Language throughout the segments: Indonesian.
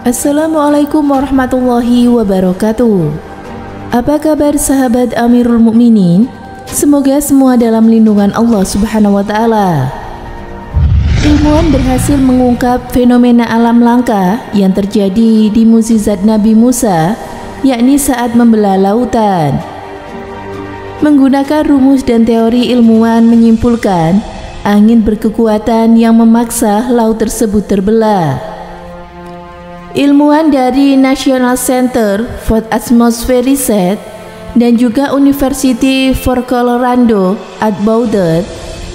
Assalamualaikum warahmatullahi wabarakatuh. Apa kabar sahabat Amirul Mukminin? Semoga semua dalam lindungan Allah Subhanahu wa Ta'ala. Ilmuwan berhasil mengungkap fenomena alam langka yang terjadi di mukjizat Nabi Musa, yakni saat membelah lautan. Menggunakan rumus dan teori, ilmuwan menyimpulkan angin berkekuatan yang memaksa laut tersebut terbelah. Ilmuwan dari National Center for Atmospheric Research dan juga University for Colorado at Boulder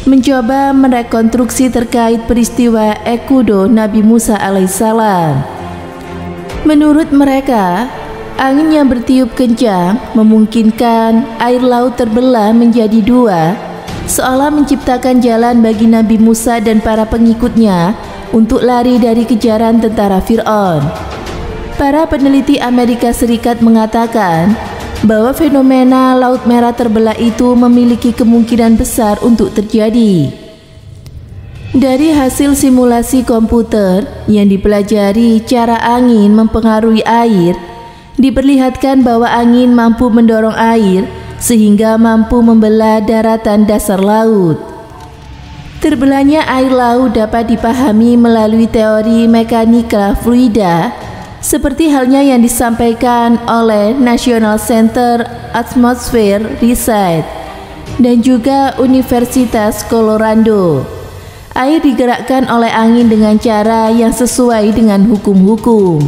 mencoba merekonstruksi terkait peristiwa Ekudo Nabi Musa alaihissalam. Menurut mereka, angin yang bertiup kencang memungkinkan air laut terbelah menjadi dua, seolah menciptakan jalan bagi Nabi Musa dan para pengikutnya untuk lari dari kejaran tentara Fir'aun. Para peneliti Amerika Serikat mengatakan bahwa fenomena Laut Merah terbelah itu memiliki kemungkinan besar untuk terjadi. Dari hasil simulasi komputer yang dipelajari cara angin mempengaruhi air, diperlihatkan bahwa angin mampu mendorong air sehingga mampu membelah daratan dasar laut. Terbelahnya air laut dapat dipahami melalui teori mekanika fluida, seperti halnya yang disampaikan oleh National Center Atmospheric Research dan juga Universitas Colorado. Air digerakkan oleh angin dengan cara yang sesuai dengan hukum-hukum.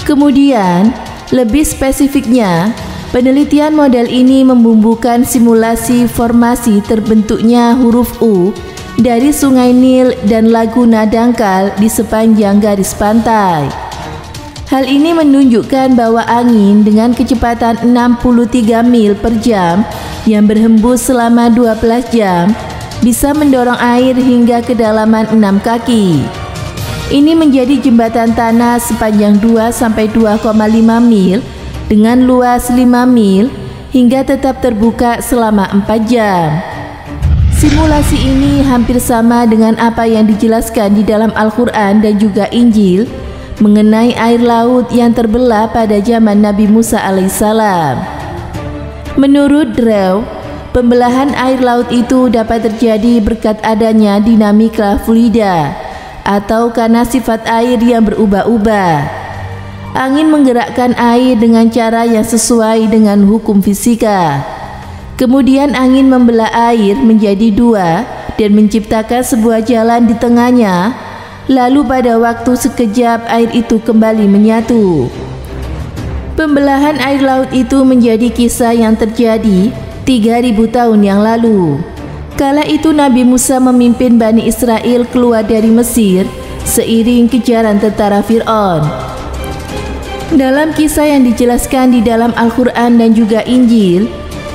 Kemudian, lebih spesifiknya, penelitian model ini membumbukan simulasi formasi terbentuknya huruf U dari Sungai Nil dan laguna dangkal di sepanjang garis pantai. Hal ini menunjukkan bahwa angin dengan kecepatan 63 mil per jam yang berhembus selama 12 jam bisa mendorong air hingga kedalaman 6 kaki. Ini menjadi jembatan tanah sepanjang 2-2,5 mil dengan luas 5 mil hingga tetap terbuka selama 4 jam. Simulasi ini hampir sama dengan apa yang dijelaskan di dalam Al-Quran dan juga Injil mengenai air laut yang terbelah pada zaman Nabi Musa alaihissalam. Menurut Drew, pembelahan air laut itu dapat terjadi berkat adanya dinamika fluida atau karena sifat air yang berubah-ubah. Angin menggerakkan air dengan cara yang sesuai dengan hukum fisika. Kemudian angin membelah air menjadi dua dan menciptakan sebuah jalan di tengahnya. Lalu pada waktu sekejap air itu kembali menyatu. Pembelahan air laut itu menjadi kisah yang terjadi 3000 tahun yang lalu. Kala itu Nabi Musa memimpin Bani Israel keluar dari Mesir seiring kejaran tentara Fir'aun. Dalam kisah yang dijelaskan di dalam Al-Quran dan juga Injil,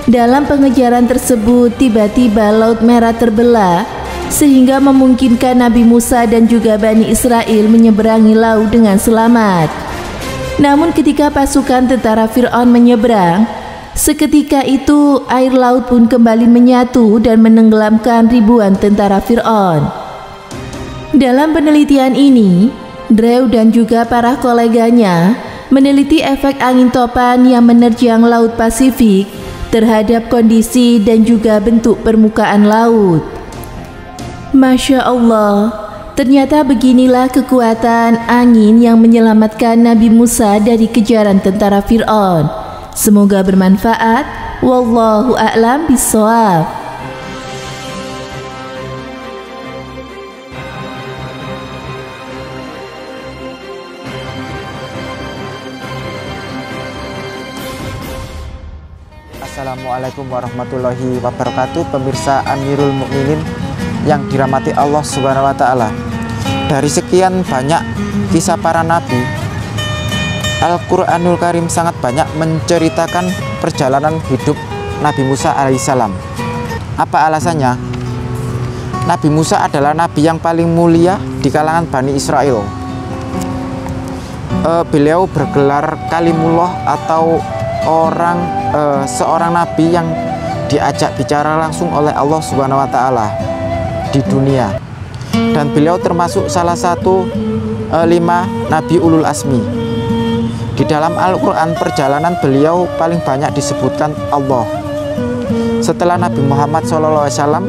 dalam pengejaran tersebut tiba-tiba Laut Merah terbelah sehingga memungkinkan Nabi Musa dan juga Bani Israel menyeberangi laut dengan selamat. Namun ketika pasukan tentara Fir'aun menyeberang, seketika itu air laut pun kembali menyatu dan menenggelamkan ribuan tentara Fir'aun. Dalam penelitian ini, Drew dan juga para koleganya meneliti efek angin topan yang menerjang Laut Pasifik terhadap kondisi dan juga bentuk permukaan laut. Masya Allah, ternyata beginilah kekuatan angin yang menyelamatkan Nabi Musa dari kejaran tentara Fir'aun. Semoga bermanfaat. Wallahu a'lam bishawab. Assalamualaikum warahmatullahi wabarakatuh. Pemirsa Amirul Mukminin yang dirahmati Allah Subhanahu wa Ta'ala. Dari sekian banyak kisah para nabi, Al-Quranul Karim sangat banyak menceritakan perjalanan hidup Nabi Musa alaihissalam. Apa alasannya? Nabi Musa adalah nabi yang paling mulia di kalangan Bani Israel. Beliau bergelar Kalimullah atau seorang nabi yang diajak bicara langsung oleh Allah Subhanahu wa Ta'ala di dunia. Dan beliau termasuk salah satu 5 Nabi Ulul Azmi. Di dalam Al-Quran, perjalanan beliau paling banyak disebutkan Allah. Setelah Nabi Muhammad SAW,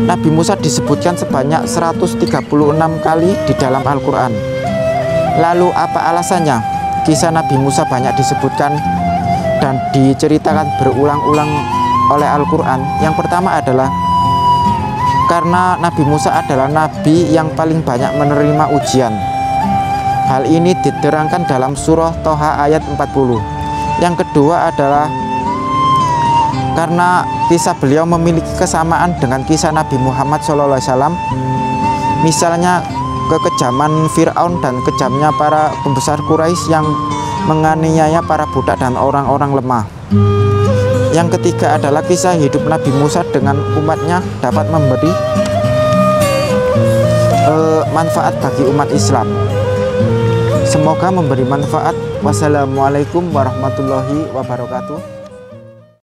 Nabi Musa disebutkan sebanyak 136 kali di dalam Al-Quran. Lalu apa alasannya kisah Nabi Musa banyak disebutkan dan diceritakan berulang-ulang oleh Al-Quran? Yang pertama adalah karena Nabi Musa adalah nabi yang paling banyak menerima ujian. Hal ini diterangkan dalam surah Toha ayat 40. Yang kedua adalah karena kisah beliau memiliki kesamaan dengan kisah Nabi Muhammad SAW. Misalnya kekejaman Fir'aun dan kejamnya para pembesar Quraisy yang menganiaya para budak dan orang-orang lemah. Yang ketiga adalah kisah hidup Nabi Musa dengan umatnya dapat memberi manfaat bagi umat Islam. Semoga memberi manfaat. Wassalamualaikum warahmatullahi wabarakatuh.